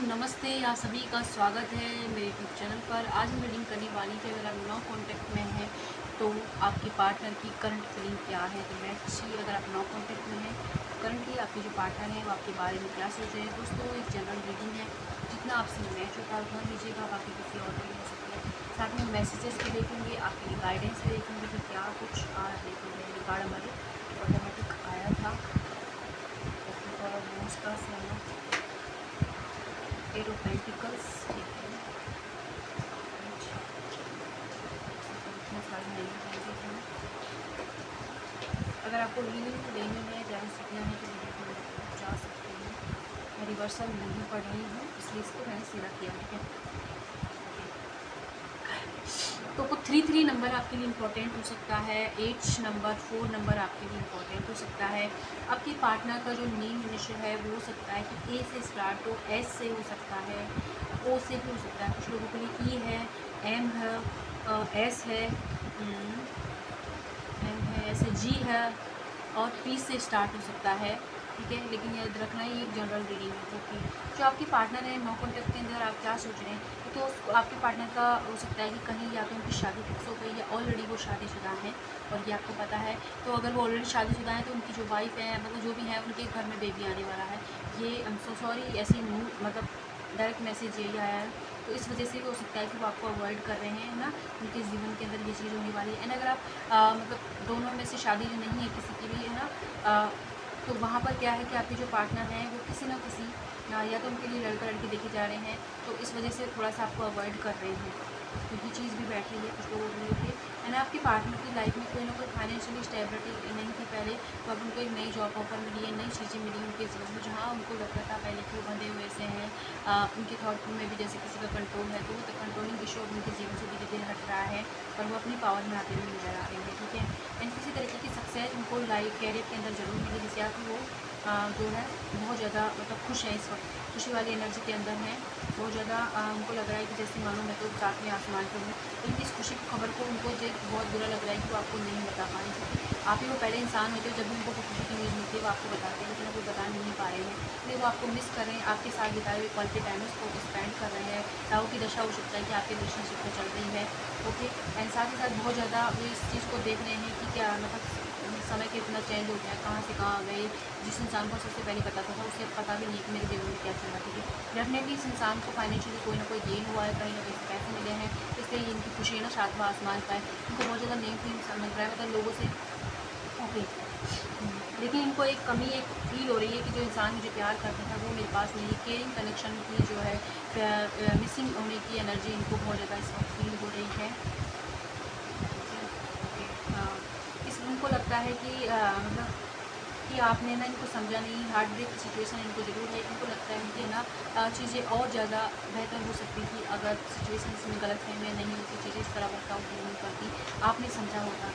नमस्ते, आप सभी का स्वागत है मेरे यूट्यूब चैनल पर। आज हम रीडिंग करने वाली थी, अगर आप नो कॉन्टैक्ट में हैं तो आपके पार्टनर की करंट फीलिंग क्या है। तो लेट्स सी, अगर आप नो कॉन्टैक्ट में हैं करंटली आपके जो पार्टनर है वो आपके बारे में क्या सोच रहे हैं। दोस्तों, एक जनरल रीडिंग है, जितना आपसे मैच होता है उतना लीजिएगा, बाकी किसी और भी हो सकती है। साथ में मैसेजेस भी देखेंगे, आपके लिए गाइडेंस भी देखेंगे कि क्या कुछ आ देखेंगे। रिगार्ड हमारे ऑटोमेटिक आया था और उसका सेना एट ऑफ पेंटिकल्स, ठीक है। इतने सारे नहीं जाएंगे हम। अगर आपको रीडिंग लेने में ध्यान सीखना है तो वीडियो को जा सकते हैं। मैं रिवर्सल नहीं पढ़ रही हूँ, इसलिए इसको मैंने सीधा किया, ठीक है। तो कुछ 3 नंबर आपके लिए इम्पोर्टेंट हो सकता है, 8 नंबर 4 नंबर आपके लिए इम्पोर्टेंट हो सकता है। आपके पार्टनर का जो नेम इनिशियल है वो हो सकता है कि ए से स्टार्ट हो, एस से हो सकता है, ओ से भी हो सकता है। कुछ लोगों के लिए ई है, एम है, एस है, एम है, ऐसे जी है और पी से स्टार्ट हो सकता है, ठीक है। लेकिन याद रखना ये एक जनरल रीडिंग है। ओके, जो आपके पार्टनर है नो कॉन्टैक्ट के अंदर आप क्या सोच रहे हैं, तो आपके पार्टनर का हो सकता है कि कहीं या तो उनकी शादी फिक्स हो गई या ऑलरेडी वो शादीशुदा हैं और ये आपको पता है। तो अगर वो ऑलरेडी शादीशुदा है तो उनकी जो वाइफ है, मतलब जो भी है, उनके घर में बेबी आने वाला है। ये आई एम सो सॉरी, ऐसी मतलब डायरेक्ट मैसेज यही आया है। तो इस वजह से भी हो सकता है कि वो आपको अवॉइड कर रहे हैं ना, उनके जीवन के अंदर ये चीज़ होने वाली है। एंड अगर आप मतलब दोनों में से शादी जो नहीं है किसी की भी, है ना, तो वहाँ पर क्या है कि आपके जो पार्टनर हैं वो किसी ना किसी या तो उनके लिए लड़का लड़की देखे जा रहे हैं, तो इस वजह से थोड़ा सा आपको अवॉइड कर रहे हैं। तो ये चीज़ भी बैठ रही है कुछ लोगों के लिए। एंड आपके पार्टनर की लाइफ में कोई ना कोई फाइनेंशियली स्टेबिलिटी नहीं थी पहले, तो अब उनको एक नई जॉब ऑफर मिली है, नई चीज़ें मिली उनके जीवन में, जहाँ उनको लगता था पहले कि वो बंधे हुए से हैं। उनके थॉट में भी जैसे किसी का कंट्रोल है, तो वो कंट्रोलिंग इशू अब उनके जीवन से धीरे धीरे हट रहा है और वो अपनी पावर में आते हुए नजर आ रहे हैं, ठीक है। एंड किसी तरीके की सक्सेस उनको लाइफ कैरियर के अंदर जरूर मिली, जिससे आप वो जो है बहुत ज़्यादा मतलब खुश है, इस वक्त खुशी वाली एनर्जी के अंदर है बहुत ज़्यादा। उनको लग रहा है कि जैसे मानो मैं तो साथ में आसमान पर हूँ, लेकिन इस खुशी की खबर को उनको जो बहुत बुरा लग रहा है कि वो आपको नहीं बता पा रहे, क्योंकि आप ही वो पहले इंसान होते हो जब भी उनको कोई खुशी की न्यूज़ मिलती है वो आपको बताते हैं, लेकिन वो बता नहीं पा रहे हैं, इसलिए वो आपको मिस कर रहे हैं। आपके साथ बिताए हुए क्वालिटी टाइम उसको स्पेंड कर रहे हैं। राहु की दशा हो सकता है कि आपके रिलेशनशिप में चल रही है, ओके। एंड साथ ही साथ बहुत ज़्यादा वो इस चीज़ को देख रहे हैं कि क्या मतलब समय कितना चेंज हो गया, कहाँ से कहाँ गए। जिस इंसान को सबसे पहले पता था उसे अब पता भी नहीं कि मेरे जीवन में क्या चल रहा है, ठीक है। डेफिनेटली इस इंसान को फाइनेंशियली कोई ना कोई गेन हुआ है, कहीं ना कहीं से पैसे मिले हैं, इसलिए इनकी खुशी है ना सातवां आसमान का है। इनको बहुत ज़्यादा नेम फेम मिल रहा है, मतलब लोगों से, ओके। लेकिन इनको एक कमी एक फील हो रही है कि जो इंसान मुझे प्यार करता था वो मेरे पास नहीं। केयरिंग कनेक्शन की जो है मिसिंग होने की एनर्जी इनको बहुत ज़्यादा इस वक्त फील हो रही है, ओके। इस उनको लगता है कि मतलब कि आपने ना इनको समझा नहीं। हार्ट ब्रेक की सिचुएशन इनको ज़रूर है। इनको लगता है कि ना चीज़ें और ज़्यादा बेहतर हो सकती थी अगर सिचुएशन में गलतफहमियाँ नहीं होती, चीज़ें इस तरह वर्कआउट नहीं करती, आपने समझा होता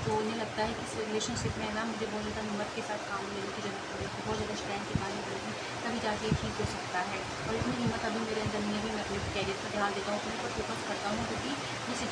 तो उन्हें लगता है कि इस रिलेशनशिप में ना मुझे बहुत ज़्यादा हिम्मत के साथ काम लेने की ज़रूरत पड़ेगी, बहुत ज़्यादा स्ट्रेंथ दिखानी पड़ेगी, तभी जाके ठीक हो सकता है। और इतनी हिम्मत अभी मेरे अंदर नहीं है, मैं अपने कैरियर पर ध्यान देता हूँ, अपने पर फोकस करता हूँ, क्योंकि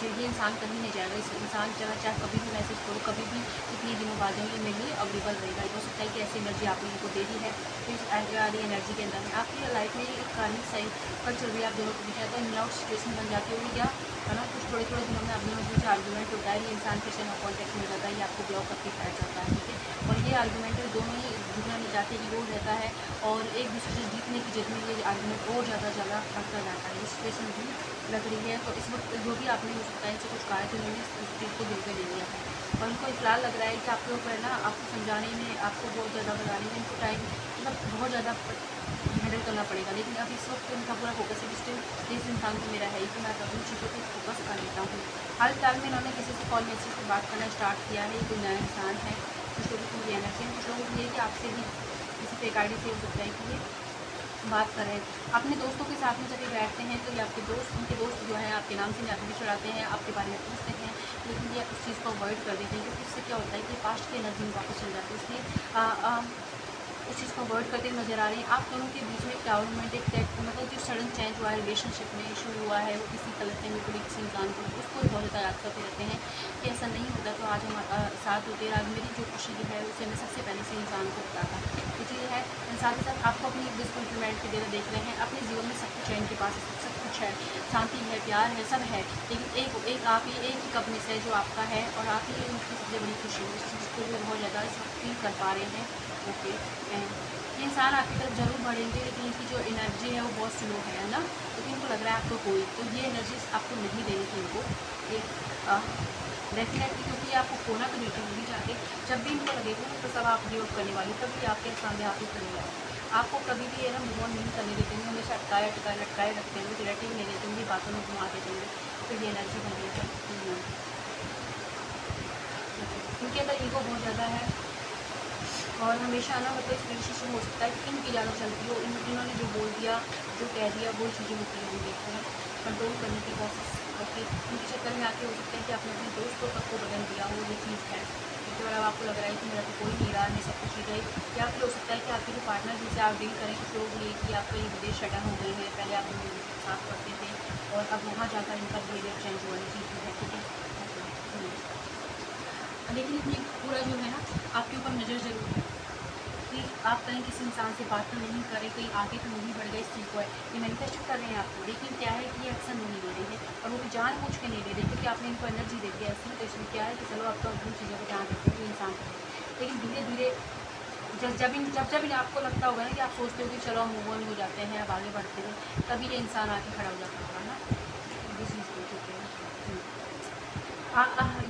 ये इंसान कहीं नहीं जाएगा। इस इंसान चाहे कभी भी मैसेज करो, कभी भी कितने दिनों बाद ये मेरे लिए अवेलेबल रहेगा। हो सकता है कि ऐसी एनर्जी आपने इनको दे दी है, तो इस वाली एनर्जी के अंदर में आपकी लाइफ में एक कार्मिक साइकिल चल रही है, आप दोनों के बीच या तो इन आउट सिचुएशन बन जाती होगी, या है ना कुछ थोड़े थोड़े दिनों में आप दोनों के बीच आर्गूमेंट होता है, ये इंसान फिर से नो कॉन्टैक्ट में जाता है, ये आपको ब्लॉक करके बैठ जाता है, ठीक है। और ये आर्गूमेंट दोनों ही जुड़ना नहीं चाहते, कि रोज रहता है और एक दूसरे से जीतने की जिद में ये आर्गूमेंट और ज़्यादा बढ़ता जाता है। ये सिचुएशन भी लग रही है। तो इस वक्त जो भी आपने हो सकता है इनसे कुछ कहा तो उन्होंने इस चीज़ को दिल पे ले लिया है, और इनको फिलहाल लग रहा है कि आप लोग है ना आपको समझाने में, आपको बहुत ज़्यादा बताने में इनको टाइम मतलब बहुत ज़्यादा हैंडल करना पड़ेगा। लेकिन अब इस वक्त उनका पूरा फोकस है स्टिल जिस इंसान को मेरा है ही, कि मैं अपनी चीज़ों पर फोकस कर लेता हूँ। हाल फिलहाल में इन्होंने किसी से कॉल मैसेज पर बात करना स्टार्ट किया है, ये कोई नया इंसान है। कुछ लोगों को ये एनर्जी है, कुछ लोगों को ये कि आपसे भी किसी फेक आईडी से हो सकता है कि ये बात कर रहे हैं। अपने दोस्तों के साथ में जब ये बैठते हैं तो ये आपके दोस्त, उनके दोस्त जो हैं आपके नाम से भी चढ़ाते हैं, आपके बारे में पूछते हैं, लेकिन ये उस चीज़ को अवॉइड कर देते हैं, क्योंकि इससे क्या होता है कि पास्ट की एनर्जी में वापस चल जाती है। इसलिए उस चीज़ को अवॉइड करते हुए नज़र आ रहे हैं। आप दोनों के बीच में डेवलपमेंट एक मतलब जो सडन चेंज हुआ है रिलेशनशिप में, इशू हुआ है, वो किसी गलत फहमी को किसी इंसान को उसको भी बहुत ज़्यादा याद करते रहते हैं कि ऐसा नहीं होता तो आज हम साथ होते। आज मेरी जो खुशी है उसे मैं सबसे पहले से इंसान को बताता। तो चीज़ है, साथ ही साथ आपको अपनी डिसफुलफिलमेंट के देना देख रहे हैं। अपने जीवन में सब कुछ है, इनके पास सब कुछ है, शांति है, प्यार है, सब है, लेकिन एक आप ही एक ही कप में से जो आपका है और आप ही उनकी सबसे बड़ी खुशी है, उस चीज़ को भी बहुत ज़्यादा फील कर पा रहे हैं। ओके, ये इंसान आपकी तरफ ज़रूर बढ़ेंगे, लेकिन इनकी जो एनर्जी है वो बहुत स्लो है ना, क्योंकि इनको लग रहा है आपको कोई तो ये एनर्जी आपको नहीं देनी थी इनको डेफिनेटली, क्योंकि ये आपको खोना तो बिल्कुल नहीं चाहते। जब भी इनको लगेगा तो सब आप गिव अप करने वाली, तभी आपके सामने आप ही करेगा। आपको कभी भी ये ना मूव ऑन नहीं करने देते हैं, हमेशा अटकाए अटकाए लटकाए रखते हैं, रिलेटिव नहीं देते हैं, बातों में घुमा देते हैं, तो ये एनर्जी बनी है। इनके अंदर ईगो बहुत ज़्यादा है और हमेशा ना मतलब इस रिलेशनशिप हो सकता है कि इनकी ज़्यादा चलती हो, इन्होंने जो बोल दिया, जो कह दिया, वो चीज़ें होती हैं देखते हैं कंट्रोल करने की कोशिश। ओके, इनके चक्कर में आके हो सकता है कि आपने अपने दोस्तों तक को बदल दिया हो, ये चीज़ है। इसके बाद अब आपको लग रहा है कि मेरा तो कोई नहीं रहा, मैं सब कुछ ही गई, या फिर हो सकता है कि आपके जो पार्टनर जिनसे आप डील करें कुछ लोग ये कि आपका ये विदेश शटन हो गए हैं, पहले आप उनके साथ करते थे और अब वहाँ जाकर इनका बिहेवियर चेंज हुआ है, चीज़ है, ठीक है। लेकिन इतनी पूरा जो है ना आपके ऊपर नज़र ज़रूर है कि आप कहीं किसी इंसान से बात तो नहीं करें, कहीं आगे तो नहीं बढ़ गए, इस चीज़ को है ये मैनिफेस्ट कर रहे हैं आपको, लेकिन क्या है कि ये एक्शन नहीं ले रहे हैं और वो भी जानबूझ के नहीं ले रहे, क्योंकि आपने इनको एनर्जी दे दी ऐसी, तो इसमें क्या है कि चलो आप तो अपनी चीज़ों को ध्यान देते हैं इंसान को, लेकिन धीरे धीरे जब आपको लगता होगा ना कि आप सोचते हो कि चलो हम मूव ऑन हो जाते हैं, अब आगे बढ़ते हैं, तभी ये इंसान आके खड़ा हो जाता होगा ना, ये चीज़ हो चुकी है।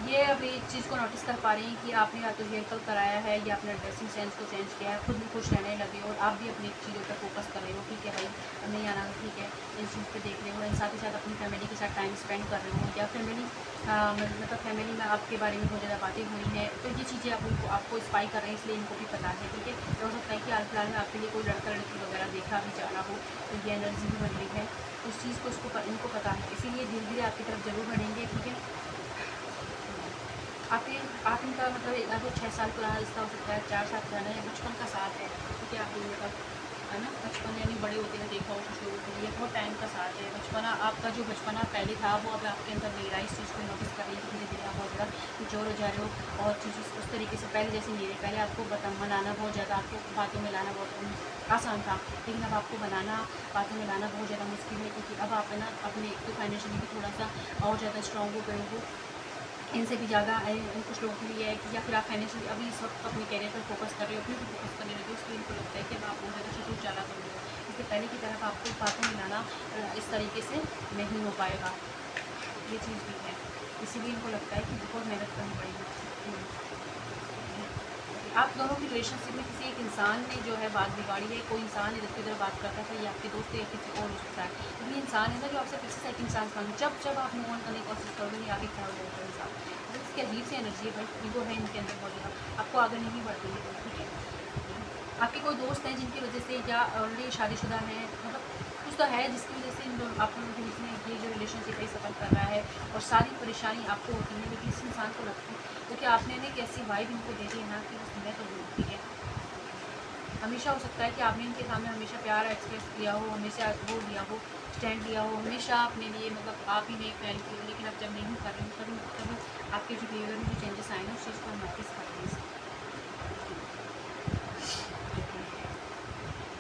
ये अभी इस चीज़ को नोटिस कर पा रही हैं कि आपने या तो हेयर कल कराया है या अपने ड्रेसिंग सेंस को चेंज किया है, खुद भी खुश रहने लगे और आप भी अपनी चीज़ों पर फोकस कर रहे हो, ठीक है भाई अब नहीं आना, ठीक है इन चीज़ पे देख रहे हो, साथ ही साथ अपनी फैमिली के साथ टाइम स्पेंड कर रहे हो, या फैमिली मतलब फैमिली में आपके बारे में बहुत ज़्यादा बातें हुई हैं, तो ये चीज़ें आपको स्पाई कर रहे हैं, इसलिए इनको भी पता है, ठीक है। हो सकता है कि हाल फिलहाल में आपके लिए कोई लड़का लड़की वगैरह देखा भी जा रहा हो, तो ये एनर्जी भी बन रही है, उस चीज़ को इनको पता है, इसीलिए धीरे धीरे आपकी तरफ ज़रूर बढ़ेंगे, ठीक है। आप इनका मतलब या तो 6 साल पुराना रिश्ता हो सकता है, 4 साल पुराना, या बचपन का साथ है, क्योंकि आप दोनों का है ना, बचपन यानी बड़े होते हैं देखा हो कुछ लोगों के लिए बहुत टाइम का साथ है, बचपना आपका जो बचपना पहले था वो अब आपके अंदर नहीं रहा, इस चीज़ को नोटिस कर रही है, धीरे धीरे आप बहुत ज़्यादा जोर हो जा रहे हो और चीज़ें उस तरीके से पहले जैसे नहीं रहे, पहले आपको मनाना बहुत ज़्यादा, आपको बातों में लाना बहुत आसान था, लेकिन अब आपको बनाना बातों में लाना बहुत ज़्यादा मुश्किल है, क्योंकि अब आप है ना अपने एक तो फाइनेंशियली भी थोड़ा सा और ज़्यादा स्ट्रॉन्ग हो गए हो, इनसे भी ज़्यादा कुछ लोगों के लिए है कि या फिर आप फाइनेंशियली अभी इस वक्त अपने कैरियर पर फोकस कर रहे हो, अपने पर फोकस करने लगे, उसके इनको लगता है कि अब आप बहुत ज़्यादा शुरू चाला करोगे, इससे पहले की तरफ आपको बातों में लाना इस तरीके से नहीं हो पाएगा, ये चीज़ भी है, इसीलिए इनको लगता है कि बहुत मेहनत करनी पड़ेगी। आप दोनों की रिलेशनशिप में किसी एक इंसान ने जो है बात बिगाड़ी है, कोई इंसान इधर उधर बात करता था, ये आपके दोस्त या किसी और हो सकता है, तो ये इंसान है ना जो आपसे पीछे से एक इंसान मांगे, जब आप मूव ऑन करने की कोशिश करोगे नहीं आगे खड़ा हो जाएगा इंसान, तो इसकी अजीब सी एनर्जी है भाई, ईगो है इनके अंदर बहुत ज़्यादा, आपको आगे नहीं बढ़ती है, ठीक है। आपके कोई दोस्त हैं जिनकी वजह से या ऑलरेडी शादीशुदा है, मतलब कुछ तो है जिसकी वजह से इन दोनों आप लोगों के बीच में ये जो रिलेशनशिप है सफ़र कर रहा है और सारी परेशानी आपको होती है, लेकिन इस इंसान को लगती है क्योंकि आपने ना एक ऐसी वाइब इनको दे दी है ना कि बस मैं तो हूँ, ठीक है। हमेशा हो सकता है कि आपने इनके सामने हमेशा प्यार एक्सप्रेस किया हो, हमेशा वो लिया हो, स्टैंड लिया हो, हमेशा अपने लिए मतलब आप ही ने फैल की हो, लेकिन अब जब नहीं कर रहे हो तभी आपके जो बिहेवियर में जो चेंजेस आए ना उस चीज़ को नोटिस कर रहे हैं।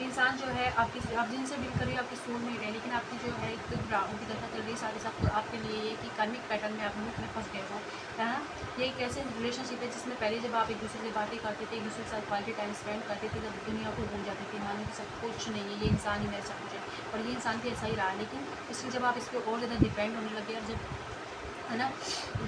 इंसान जो है आप जिनसे डील कर रही हो आपके सोल में रहे, लेकिन आपकी जो है एक ड्रामों की तरह चल रही है, साथ ही साथ आपके लिए ये कि कार्मिक पैटर्न में आप लूप में फंस गए हो, है ना। ये एक ऐसे रिलेशनशिप है जिसमें पहले जब आप एक दूसरे से बातें करते थे, एक दूसरे के साथ क्वालिटी टाइम स्पेंड करते थे, जब दुनिया को भूल जाते थे, मानो कि सब कुछ नहीं है, ये इंसान ही मेरा सब कुछ है, और ये इंसान भी ऐसा ही रहा, लेकिन इसलिए जब आप इस पर और ज़्यादा डिपेंड होने लगे और जब है ना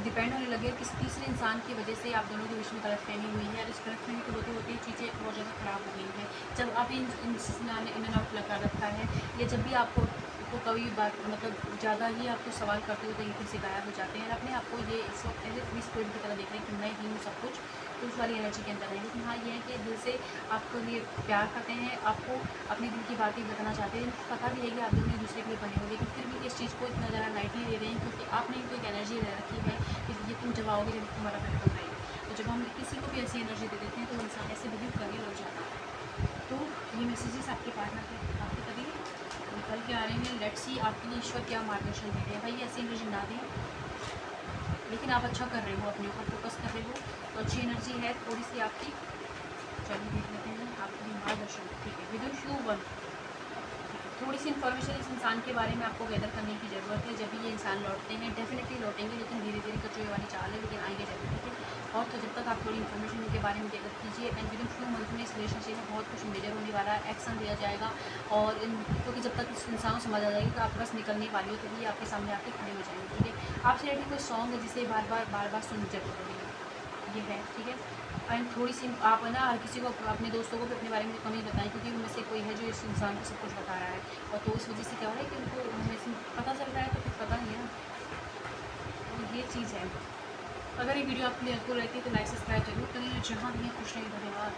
डिपेंड होने लगे किसी तीसरे इंसान की वजह से आप दोनों के बीच में गलतफहमी हुई है, और इस गलतफहमी को होते होते चीज़ें बहुत ज़्यादा ख़राब हो गई हैं। जब आप इन ने इन एंड आउट लगा रखा है, या जब भी आपको तो कभी बात मतलब ज़्यादा ही आपको सवाल करते हुए तरीके से गायब हो जाते हैं, और अपने आप को ये इस वक्त ऐसे फ्री स्पिरिट की तरह देख रहे हैं कि मैं ही हूँ सब कुछ, तो उस वाली एनर्जी के अंदर है। लेकिन हाँ ये है कि दिल से आपको लिए प्यार करते हैं, आपको अपने दिल की बातें बताना चाहते हैं, पता भी है कि आप दोनों एक दूसरे के लिए बने हो, लेकिन फिर भी इस चीज़ को इतना ज़्यादा लाइटली ले रहे हैं क्योंकि आपने इनको एक एनर्जी दे रखी है कि ये तुम जब आओगे जब तुम्हारा वेलकम रहेगा। तो जब हम किसी को भी ऐसी एनर्जी दे देते हैं तो इंसान ऐसे बिलीव करने लग जाता है। तो ये मैसेजेस आपके पार्टनर के आपके कभी निकल के आ रहे हैं। लेट्स सी आपके लिए ईश्वर क्या मार्गदर्शन दे रहे हैं। भाई ऐसी एनर्जी ना दें, लेकिन आप अच्छा कर रहे हो, अपने ऊपर फोकस कर रहे हो, तो अच्छी एनर्जी है थोड़ी सी आपकी। चलिए देख लेते हैं आपके लिए मार्गदर्शन। ठीक है, विद यू वन, थोड़ी सी इन्फॉर्मेशन इस इंसान के बारे में आपको गैदर करने की ज़रूरत है। जब भी ये इंसान लौटते हैं, डेफिनेटली लौटेंगे, लेकिन धीरे धीरे कचोए वाली चाल है, लेकिन आएंगे जरूर, ठीक है। और तो जब तक आप थोड़ी इन्फॉर्मेशन इनके बारे में गैदर कीजिए, and with in few month में इस रिलेशनशिप में बहुत कुछ मेजर होने वाला है, एक्शन लिया जाएगा। और क्योंकि जब तक इस इंसान को समझ आ जाएगी कि आप बस निकलने वाली हो, तभी आपके सामने आके खड़े हो जाएंगे, ठीक है। आपसे रिलेटेड कोई सॉन्ग है जिसे बार बार सुन जरूर करेंगे, ये है, ठीक है। एंड थोड़ी सी आप है ना हर किसी को, अपने दोस्तों को भी अपने बारे में कम ही बताएं, क्योंकि उनमें से कोई है जो इस इंसान को सब कुछ बता रहा है, और तो इस वजह से क्या हो रहा है कि उनको उनमें से पता चल रहा है, तो कुछ पता नहीं है ना, तो ये चीज़ है। अगर ये वीडियो आपके लिए हेल्पफुल रहती है तो लाइक सब्सक्राइब जरूर करें। जहाँ भी खुश रहें, धन्यवाद।